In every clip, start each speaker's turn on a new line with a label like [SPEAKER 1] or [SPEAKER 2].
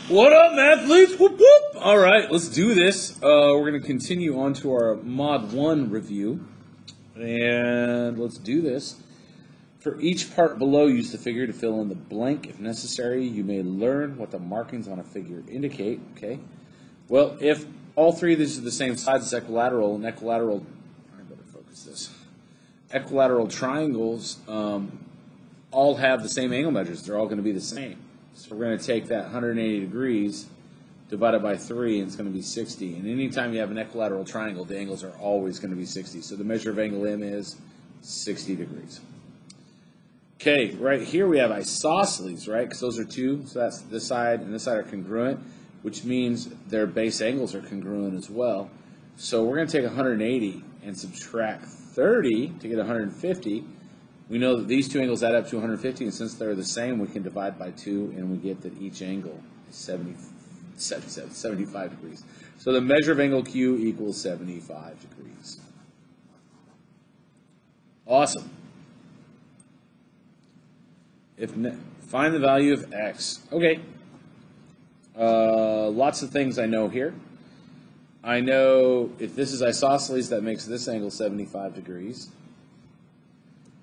[SPEAKER 1] What up, mathletes? Whoop whoop! All right, let's do this. We're going to continue on to our Mod 1 review. And let's do this. For each part below, use the figure to fill in the blank. If necessary, you may learn what the markings on a figure indicate. Okay. Well, if all three of these are the same size as equilateral, and equilateral, I better focus this. Equilateral triangles all have the same angle measures. They're all going to be the same. So we're going to take that 180 degrees, divide it by 3, and it's going to be 60. And anytime you have an equilateral triangle, the angles are always going to be 60. So the measure of angle M is 60 degrees. Okay, right here we have isosceles, right? Because those are two, so that's this side and this side are congruent, which means their base angles are congruent as well. So we're going to take 180 and subtract 30 to get 150. We know that these two angles add up to 150, and since they're the same, we can divide by 2, and we get that each angle is 75 degrees. So the measure of angle Q equals 75 degrees. Awesome. Find the value of x. Okay. Lots of things I know here. I know if this is isosceles, that makes this angle 75 degrees.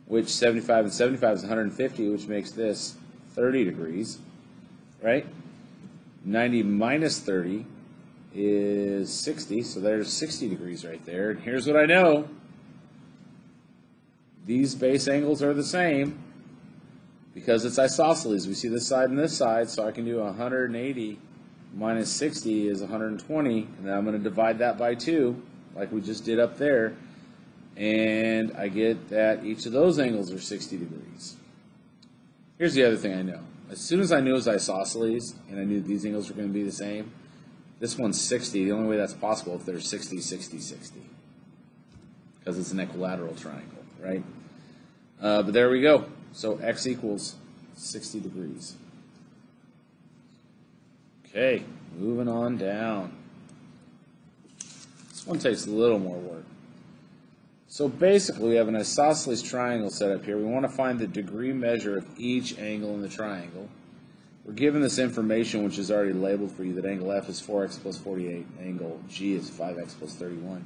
[SPEAKER 1] Which 75 and 75 is 150, which makes this 30 degrees, right? 90 minus 30 is 60, so there's 60 degrees right there. And here's what I know. These base angles are the same because it's isosceles. We see this side and this side, so I can do 180 minus 60 is 120, and then I'm going to divide that by 2, like we just did up there. And I get that each of those angles are 60 degrees. Here's the other thing I know. As soon as I knew it was isosceles, and I knew these angles were going to be the same, this one's 60. The only way that's possible if they're 60, 60, 60. Because it's an equilateral triangle, right? But there we go. So x equals 60 degrees. Okay, moving on down. This one takes a little more work. So basically, we have an isosceles triangle set up here. We want to find the degree measure of each angle in the triangle. We're given this information, which is already labeled for you, that angle F is 4x plus 48, angle G is 5x plus 31.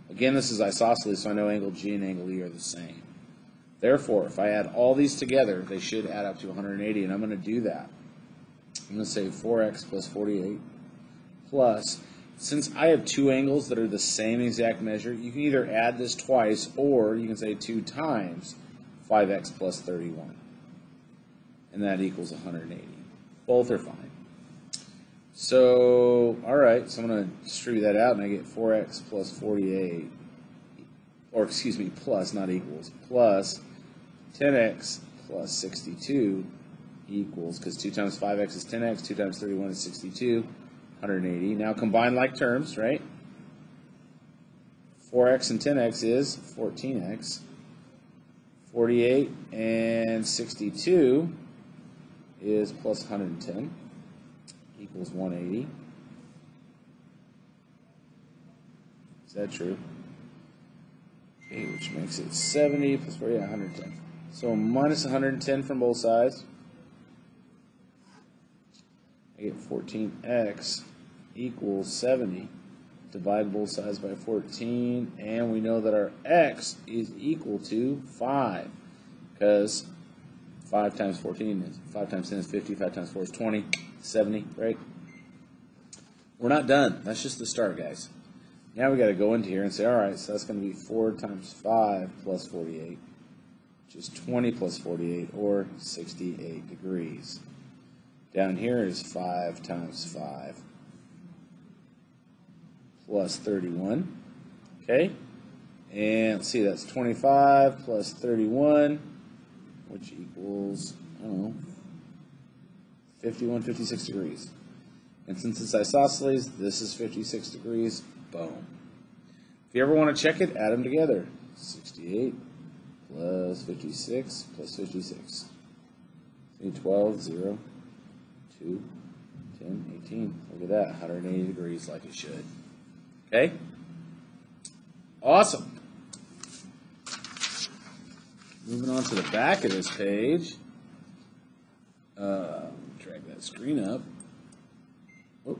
[SPEAKER 1] Again, this is isosceles, so I know angle G and angle E are the same. Therefore, if I add all these together, they should add up to 180, and I'm going to do that. I'm going to say 4x plus 48 plus... Since I have two angles that are the same exact measure, you can either add this twice, or you can say 2 times 5x plus 31. And that equals 180. Both are fine. So, alright, so I'm going to distribute that out, and I get 4x plus 48, or excuse me, plus, not equals, plus 10x plus 62 equals, because 2 times 5x is 10x, 2 times 31 is 62, 180. Now combine like terms, right? 4x and 10x is 14x. 48 and 62 is plus 110 equals 180. Is that true? Okay, which makes it 70 plus 48, 110. So minus 110 from both sides. I get 14x equals 70. Divide both sides by 14, and we know that our x is equal to 5, because 5 times 14 is 5 times 10 is 50, 5 times 4 is 20, 70, right? We're not done. That's just the start, guys. Now we got to go into here and say, all right, so that's going to be 4 times 5 plus 48, which is 20 plus 48, or 68 degrees. Down here is 5 times 5 plus 31, okay? And let's see, that's 25 plus 31, which equals, I don't know, 51, 56 degrees. And since it's isosceles, this is 56 degrees, boom. If you ever want to check it, add them together. 68 plus 56 plus 56. 12, 0. 2, 10, 18. Look at that, 180 degrees like it should. Okay? Awesome. Moving on to the back of this page. Drag that screen up. Oh.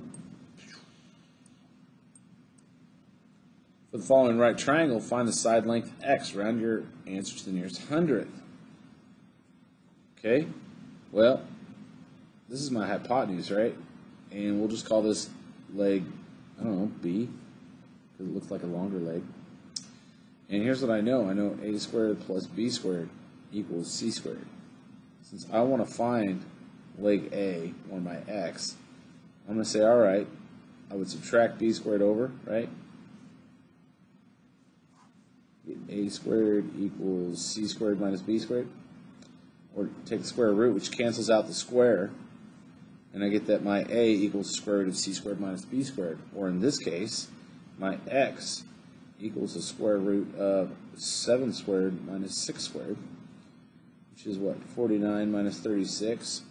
[SPEAKER 1] For the following right triangle, find the side length x. Round your answer to the nearest hundredth. Okay, well, this is my hypotenuse, right? And we'll just call this leg, I don't know, B, because it looks like a longer leg. And here's what I know. I know a squared plus b squared equals c squared. Since I want to find leg A, or my x, I'm going to say, all right, I would subtract b squared over, right? A squared equals c squared minus b squared. Or take the square root, which cancels out the square. And I get that my a equals the square root of c squared minus b squared. Or in this case, my x equals the square root of 7 squared minus 6 squared, which is what, 49 minus 36.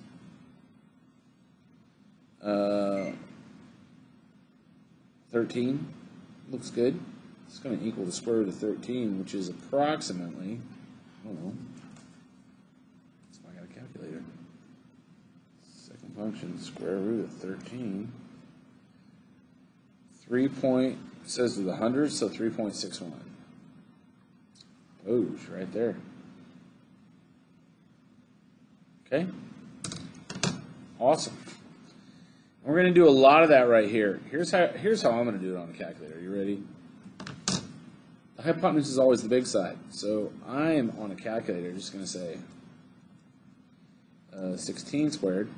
[SPEAKER 1] 13 looks good. It's going to equal the square root of 13, which is approximately, I don't know, I got a calculator. Second function, square root of 13. 3 point, it says to the hundredth, so 3.61. Boosh, right there. Okay? Awesome. We're going to do a lot of that right here. Here's how I'm going to do it on the calculator. You ready? The hypotenuse is always the big side. So I'm on a calculator just going to say 16 squared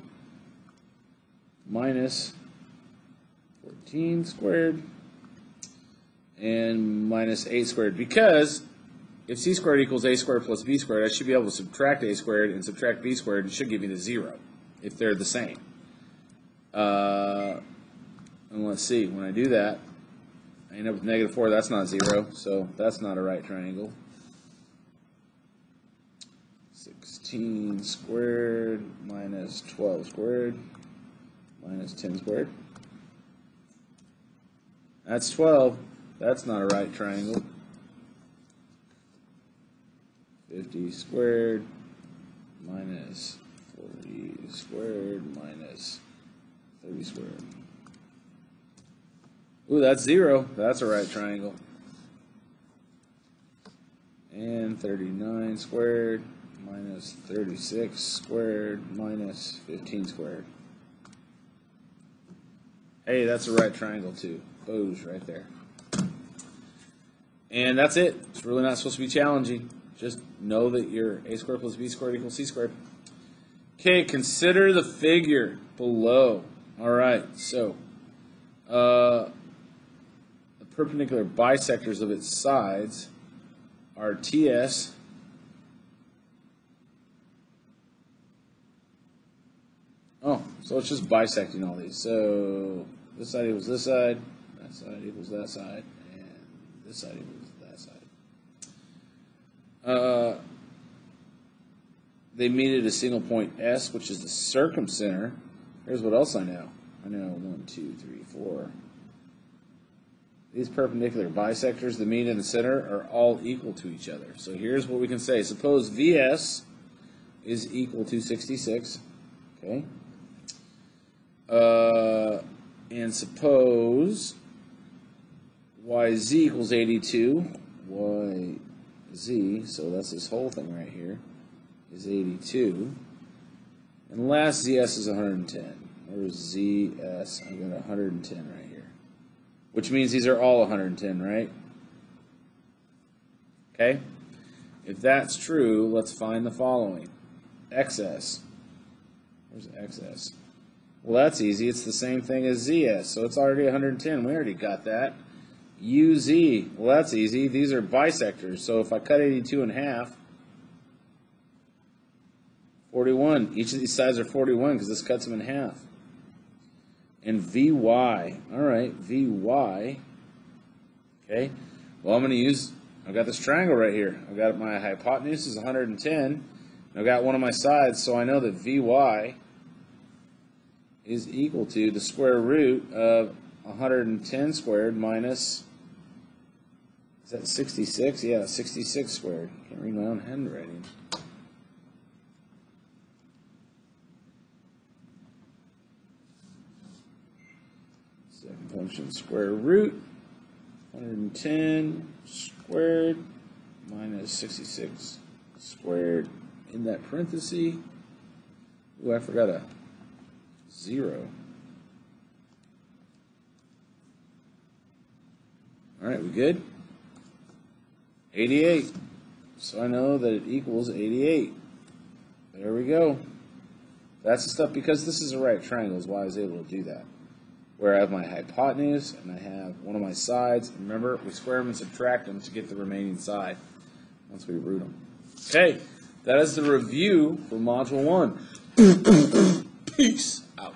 [SPEAKER 1] minus 14 squared and minus 8 squared. Because if c squared equals a squared plus b squared, I should be able to subtract a squared and subtract b squared, and it should give me the 0 if they're the same. And let's see, when I do that, I end up with negative 4. That's not 0, so that's not a right triangle. 16 squared minus 12 squared minus 10 squared. That's 12. That's not a right triangle. 50 squared minus 40 squared minus 30 squared. Ooh, that's 0. That's a right triangle. And 39 squared minus 36 squared minus 15 squared. Hey, that's a right triangle too. Boosh, right there. And that's it. It's really not supposed to be challenging. Just know that your a squared plus b squared equals c squared. Okay, consider the figure below. All right, so the perpendicular bisectors of its sides are TS so it's just bisecting all these. So this side equals this side, that side equals that side, and this side equals that side. They meet at a single point S, which is the circumcenter. Here's what else I know. I know 1, 2, 3, 4. These perpendicular bisectors, the mean and the center, are all equal to each other. So here's what we can say. Suppose VS is equal to 66. Okay. And suppose YZ equals 82. YZ, so that's this whole thing right here, is 82. And last ZS is 110. Or ZS, I've got 110 right here. Which means these are all 110, right? Okay? If that's true, let's find the following. XS. Where's XS? Well, that's easy. It's the same thing as ZS, so it's already 110. We already got that. UZ. Well, that's easy. These are bisectors, so if I cut 82 in half, 41. Each of these sides are 41 because this cuts them in half. And VY. All right, VY. Okay. Well, I'm going to use, I've got this triangle right here. I've got my hypotenuse is 110. I've got one of my sides, so I know that VY is equal to the square root of 110 squared minus, is that 66? Yeah, 66 squared. Can't read my own handwriting. function square root 110 squared minus 66 squared in that parenthesis. Ooh, I forgot a 0. All right, we good? 88. So I know that it equals 88. There we go. That's the stuff, because this is a right triangle is why I was able to do that. Where I have my hypotenuse and I have one of my sides. Remember, we square them and subtract them to get the remaining side once we root them. Okay, that is the review for Module 1. Peace out.